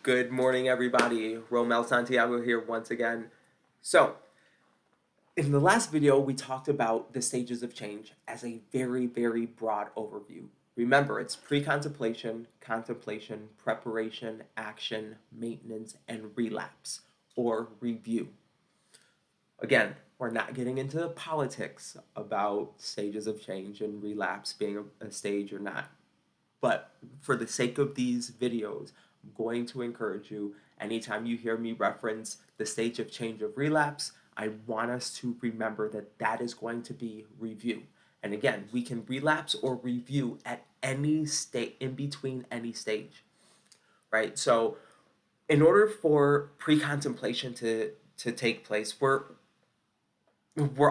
Good morning, everybody. Romel Santiago here once again. So, in the last video, we talked about the stages of change as a very, very broad overview. Remember, it's pre-contemplation, contemplation, preparation, action, maintenance, and relapse or review. Again, we're not getting into the politics about stages of change and relapse being a stage or not. But for the sake of these videos, I'm going to encourage you, anytime you hear me reference the stage of change of relapse, I want us to remember that that is going to be review. And again, we can relapse or review at any state, in between any stage, right? So in order for pre-contemplation to take place, we're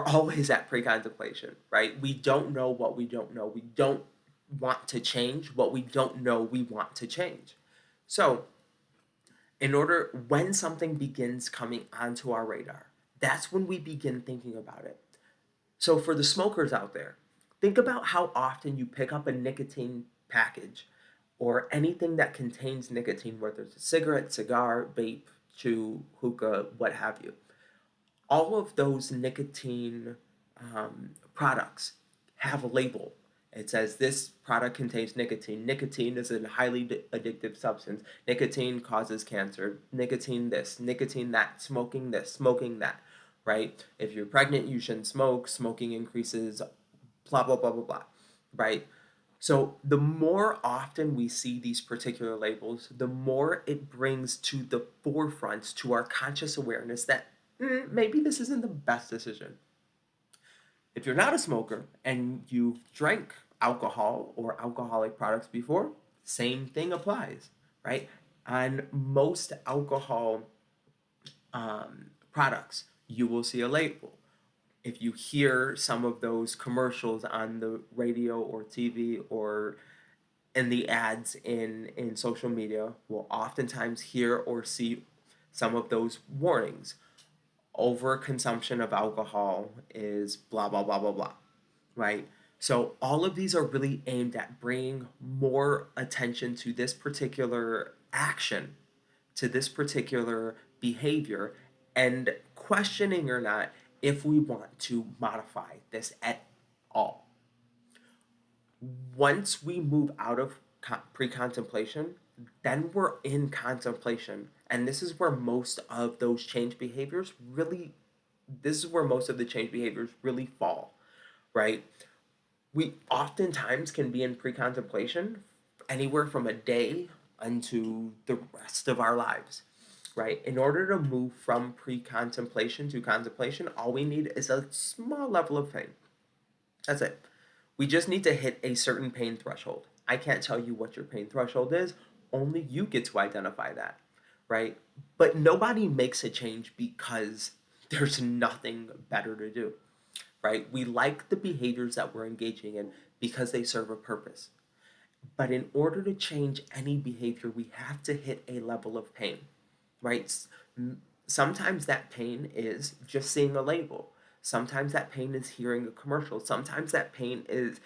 always at pre-contemplation, right? We don't know what we don't know. We don't want to change what we don't know we want to change. So, when something begins coming onto our radar, that's when we begin thinking about it. So, for the smokers out there, think about how often you pick up a nicotine package or anything that contains nicotine, whether it's a cigarette, cigar, vape, chew, hookah, what have you. All of those nicotine products have a label. It says this product contains nicotine. Nicotine is a highly addictive substance. Nicotine causes cancer. Nicotine this, nicotine that, smoking that, right? If you're pregnant, you shouldn't smoke. Smoking increases blah, blah, blah, blah, blah, right? So the more often we see these particular labels, the more it brings to the forefront, to our conscious awareness that maybe this isn't the best decision. If you're not a smoker and you've drank alcohol or alcoholic products before, same thing applies, right? On most alcohol products, you will see a label. If you hear some of those commercials on the radio or TV or in the ads in social media, will oftentimes hear or see some of those warnings. Overconsumption of alcohol is blah, blah, blah, blah, blah, right? So all of these are really aimed at bringing more attention to this particular action, to this particular behavior, and questioning or not if we want to modify this at all. Once we move out of pre-contemplation, then we're in contemplation, and this is where most of the change behaviors really fall, right? We oftentimes can be in pre-contemplation anywhere from a day unto the rest of our lives, right? In order to move from pre-contemplation to contemplation, all we need is a small level of pain. That's it. We just need to hit a certain pain threshold. I can't tell you what your pain threshold is, only you get to identify that, right? But nobody makes a change because there's nothing better to do, right? We like the behaviors that we're engaging in because they serve a purpose. But in order to change any behavior, we have to hit a level of pain, right? Sometimes that pain is just seeing a label. Sometimes that pain is hearing a commercial. Sometimes that pain is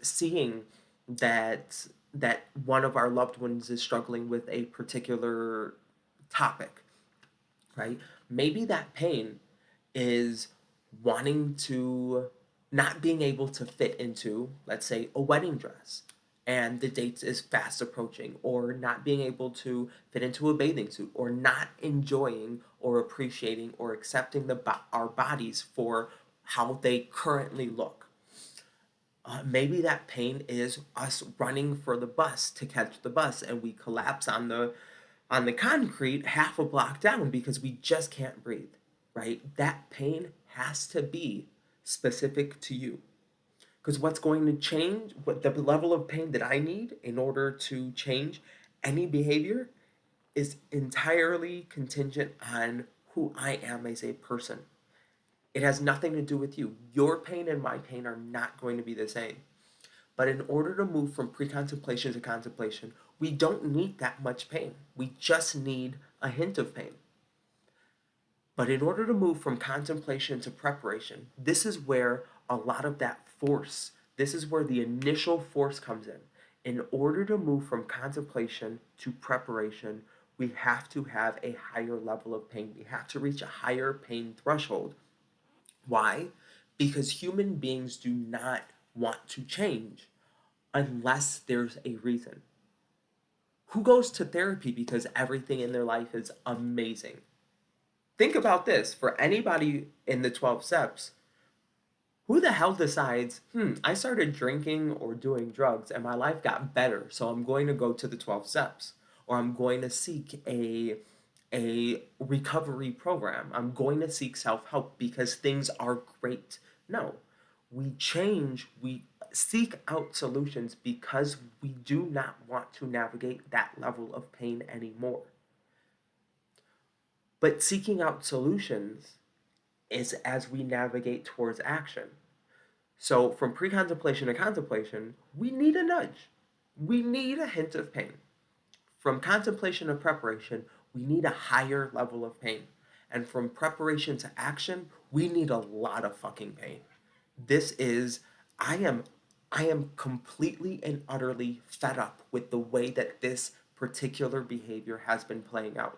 seeing that one of our loved ones is struggling with a particular topic, right? Maybe that pain is wanting to not being able to fit into, let's say, a wedding dress and the date is fast approaching, or not being able to fit into a bathing suit, or not enjoying or appreciating or accepting our bodies for how they currently look. Maybe that pain is us running for the bus to catch the bus and we collapse on the concrete half a block down because we just can't breathe, right? That pain has to be specific to you. Because what's going to change, what the level of pain that I need in order to change any behavior is entirely contingent on who I am as a person. It has nothing to do with you. Your pain and my pain are not going to be the same. But in order to move from pre-contemplation to contemplation, we don't need that much pain. We just need a hint of pain. But in order to move from contemplation to preparation, this is where a lot of that force, this is where the initial force comes in. In order to move from contemplation to preparation, we have to have a higher level of pain. We have to reach a higher pain threshold. Why? Because human beings do not want to change unless there's a reason. Who goes to therapy because everything in their life is amazing? Think about this for anybody in the 12 steps. Who the hell decides, I started drinking or doing drugs and my life got better, so I'm going to go to the 12 steps, or I'm going to seek a recovery program. I'm going to seek self-help because things are great. No. We change, we seek out solutions because we do not want to navigate that level of pain anymore. But seeking out solutions is as we navigate towards action. So, from pre contemplation to contemplation, we need a nudge. We need a hint of pain. From contemplation to preparation, we need a higher level of pain. And from preparation to action, we need a lot of fucking pain. This is, I am, I am completely and utterly fed up with the way that this particular behavior has been playing out.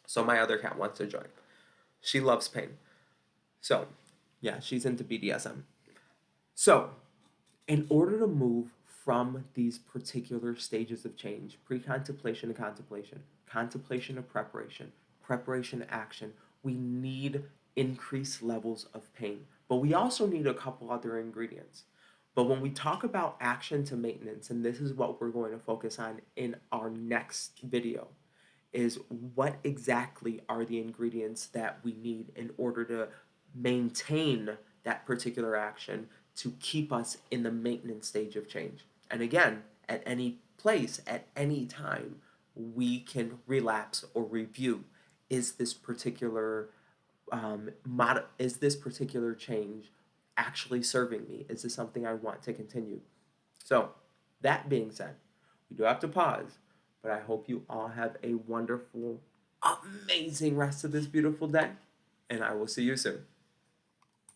So, my other cat wants to join. She loves pain. So, yeah, she's into BDSM. So, in order to move from these particular stages of change, pre-contemplation to contemplation, contemplation to preparation, preparation to action, we need increased levels of pain. But we also need a couple other ingredients. But when we talk about action to maintenance, and this is what we're going to focus on in our next video, is what exactly are the ingredients that we need in order to maintain that particular action to keep us in the maintenance stage of change. And again, at any place, at any time, we can relapse or review. Is this particular is this particular change actually serving me? Is this something I want to continue? So, that being said, we do have to pause, but I hope you all have a wonderful, amazing rest of this beautiful day, and I will see you soon.